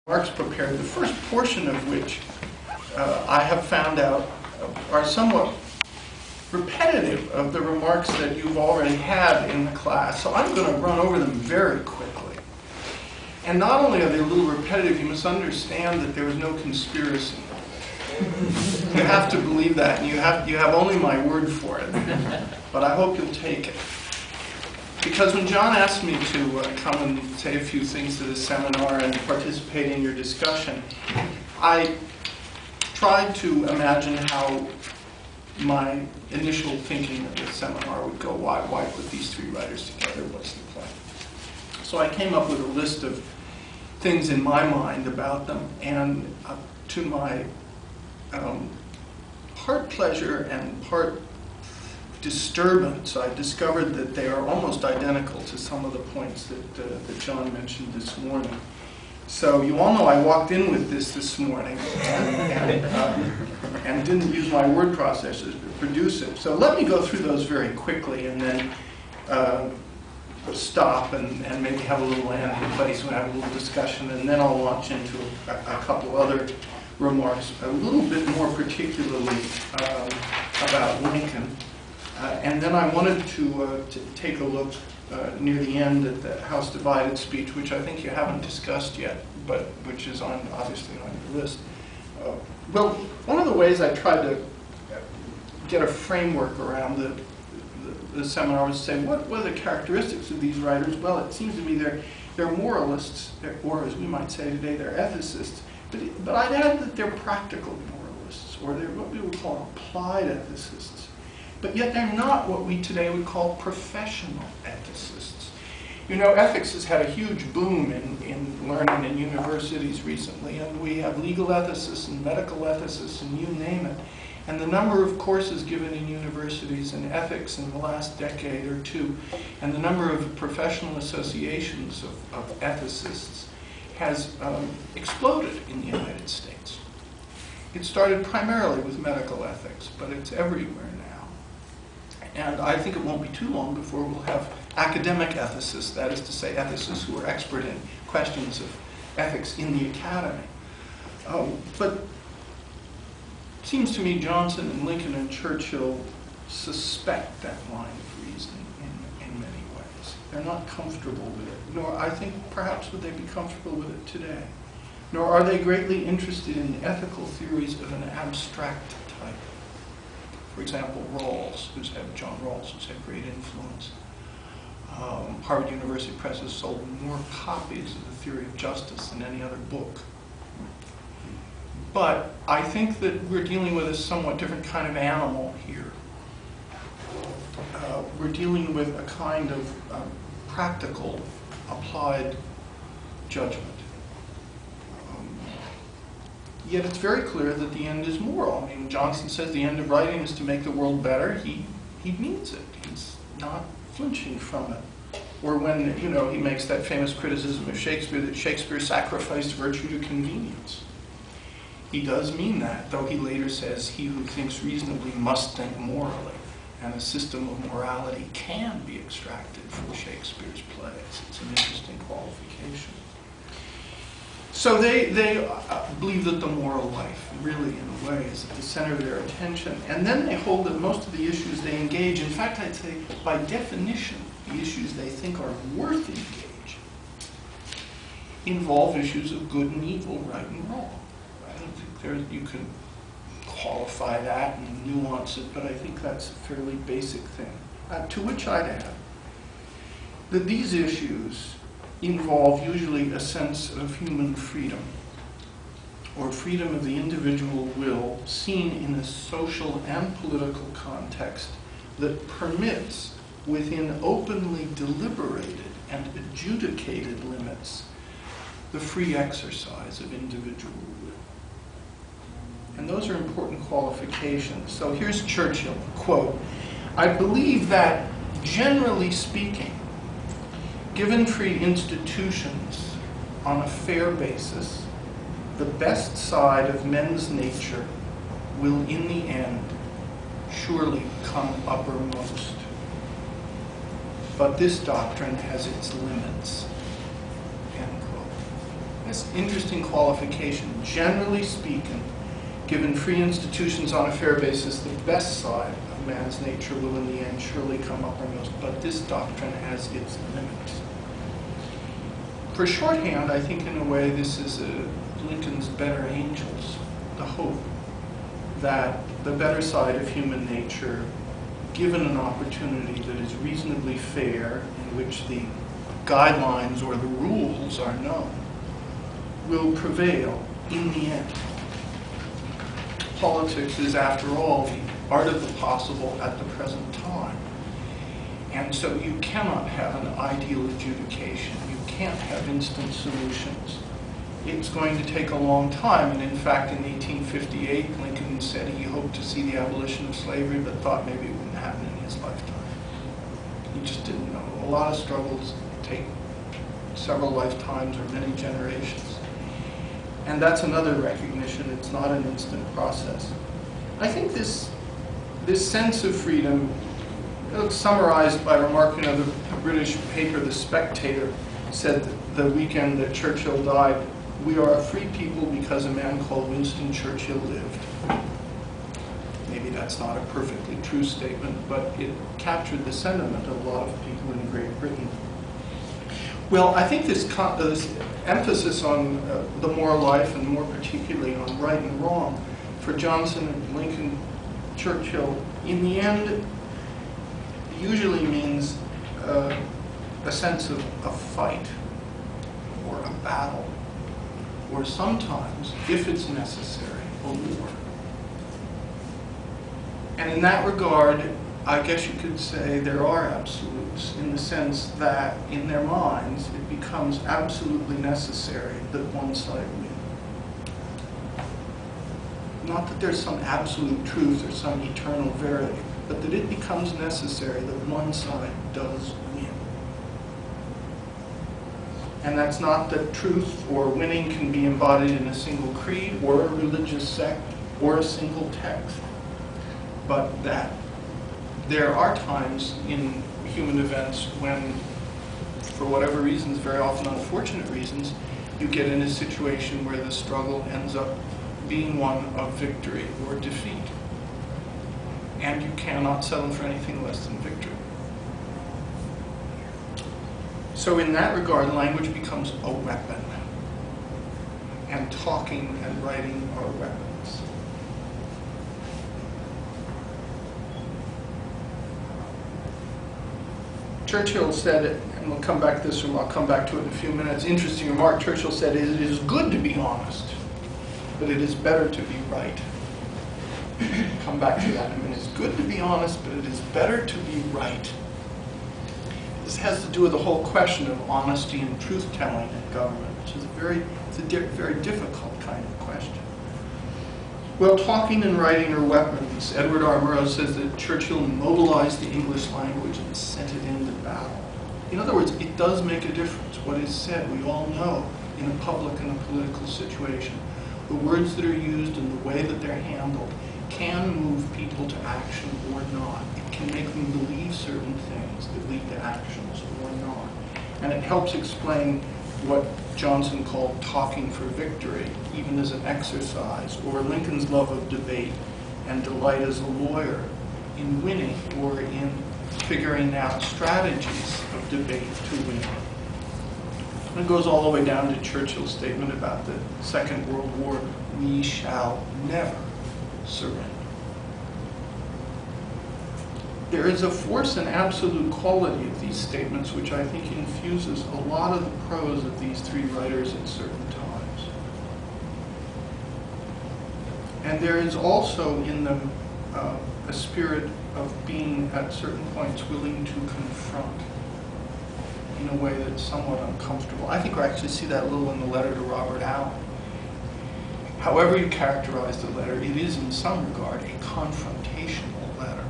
remarks prepared, the first portion of which I have found out are somewhat repetitive of the remarks that you've already had in the class. So I'm going to run over them very quickly. And not only are they a little repetitive, you must understand that there is no conspiracy. You have to believe that, and you have only my word for it. But I hope you'll take it. Because when John asked me to come and say a few things to this seminar and participate in your discussion, I tried to imagine how my initial thinking of this seminar would go. Why put these three writers together? What's the point? So I came up with a list of things in my mind about them, and to my part pleasure and part disturbance, I discovered that they are almost identical to some of the points that John mentioned this morning. So you all know I walked in with this morning and didn't use my word processors to produce it. So let me go through those very quickly and then stop and maybe have a little landing place and have a little discussion, and then I'll launch into a couple other remarks, a little bit more particularly about Lincoln. And then I wanted to take a look near the end at the House Divided speech, which I think you haven't discussed yet, but which is obviously on your list. Well, one of the ways I tried to get a framework around the seminar was to say, what are the characteristics of these writers? Well, it seems to me they're moralists, or as we might say today, they're ethicists. But I'd add that they're practical moralists, or they're what we would call applied ethicists. But yet they're not what we today would call professional ethicists. You know, ethics has had a huge boom in learning in universities recently, and we have legal ethicists and medical ethicists and you name it. And the number of courses given in universities in ethics in the last decade or two, and the number of professional associations of ethicists has exploded in the United States. It started primarily with medical ethics, but it's everywhere now. And I think it won't be too long before we'll have academic ethicists, that is to say, ethicists who are expert in questions of ethics in the academy. But it seems to me Johnson and Lincoln and Churchill suspect that line of reasoning in many ways. They're not comfortable with it, nor I think perhaps would they be comfortable with it today. Nor are they greatly interested in ethical theories of an abstract type. For example, John Rawls, who's had great influence. Harvard University Press has sold more copies of the Theory of Justice than any other book. But I think that we're dealing with a somewhat different kind of animal here. We're dealing with a kind of practical, applied judgment. Yet it's very clear that the end is moral. I mean, Johnson says the end of writing is to make the world better. He means it. He's not flinching from it. Or when, you know, he makes that famous criticism of Shakespeare that Shakespeare sacrificed virtue to convenience. He does mean that, though he later says he who thinks reasonably must think morally, and a system of morality can be extracted from Shakespeare's plays. It's an interesting qualification. So they believe that the moral life, really, in a way, is at the center of their attention. And then they hold that most of the issues they engage, in fact, I'd say, by definition, the issues they think are worth engaging, involve issues of good and evil, right and wrong. I don't think you can qualify that and nuance it, but I think that's a fairly basic thing. To which I'd add that these issues involve usually a sense of human freedom, or freedom of the individual will seen in a social and political context that permits, within openly deliberated and adjudicated limits, the free exercise of individual will. And those are important qualifications. So here's Churchill, quote, "I believe that, generally speaking, given free institutions on a fair basis, the best side of men's nature will in the end surely come uppermost. But this doctrine has its limits." End quote. This interesting qualification. Generally speaking, given free institutions on a fair basis, the best side of man's nature will in the end surely come uppermost, but this doctrine has its limits. For shorthand, I think in a way this is Lincoln's better angels, the hope that the better side of human nature, given an opportunity that is reasonably fair, in which the guidelines or the rules are known, will prevail in the end. Politics is, after all, the art of the possible at the present time. And so you cannot have an ideal adjudication. You can't have instant solutions. It's going to take a long time. And in fact, in 1858, Lincoln said he hoped to see the abolition of slavery, but thought maybe it wouldn't happen in his lifetime. He just didn't know. A lot of struggles take several lifetimes or many generations. And that's another recognition. It's not an instant process. I think this sense of freedom, it's summarized by a remark in the British paper, The Spectator, said the weekend that Churchill died, "We are a free people because a man called Winston Churchill lived." Maybe that's not a perfectly true statement, but it captured the sentiment of a lot of people in Great Britain. Well, I think this emphasis on the moral life, and more particularly on right and wrong, for Johnson and Lincoln, Churchill, in the end, usually means a sense of a fight or a battle, or sometimes, if it's necessary, a war. And in that regard, I guess you could say there are absolutes, in the sense that in their minds it becomes absolutely necessary that one side win. Not that there's some absolute truth or some eternal verity, but that it becomes necessary that one side does win. And that's not that truth or winning can be embodied in a single creed or a religious sect or a single text, but that there are times in human events when, for whatever reasons, very often unfortunate reasons, you get in a situation where the struggle ends up being one of victory or defeat. And you cannot settle for anything less than victory. So in that regard, language becomes a weapon. And talking and writing are weapons. Churchill said, and we'll come back to this, I'll come back to it in a few minutes, interesting remark, Churchill said, "It is good to be honest, but it is better to be right." Come back to that. I mean, it's good to be honest, but it is better to be right. This has to do with the whole question of honesty and truth-telling in government, which is very difficult kind of question. Well, talking and writing are weapons. Edward R. Murrow says that Churchill mobilized the English language and sent it into battle. In other words, it does make a difference. What is said, we all know, in a public and a political situation. The words that are used and the way that they're handled can move people to action or not. It can make them believe certain things that lead to actions or not. And it helps explain what Johnson called talking for victory, even as an exercise, or Lincoln's love of debate and delight as a lawyer in winning or in figuring out strategies of debate to win. And it goes all the way down to Churchill's statement about the Second World War, "We shall never surrender." There is a force and absolute quality of these statements which I think infuses a lot of the prose of these three writers at certain times. And there is also in them a spirit of being at certain points willing to confront in a way that's somewhat uncomfortable. I think we actually see that a little in the letter to Robert Allen. However you characterize the letter, it is in some regard a confrontational letter.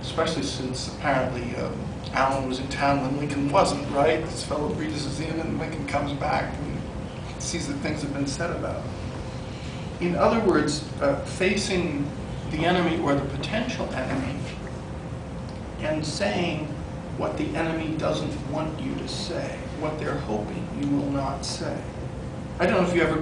Especially since apparently Allen was in town when Lincoln wasn't, right? This fellow breezes in and Lincoln comes back and sees that things have been said about him. In other words, facing the enemy or the potential enemy and saying what the enemy doesn't want you to say, what they're hoping you will not say. I don't know if you ever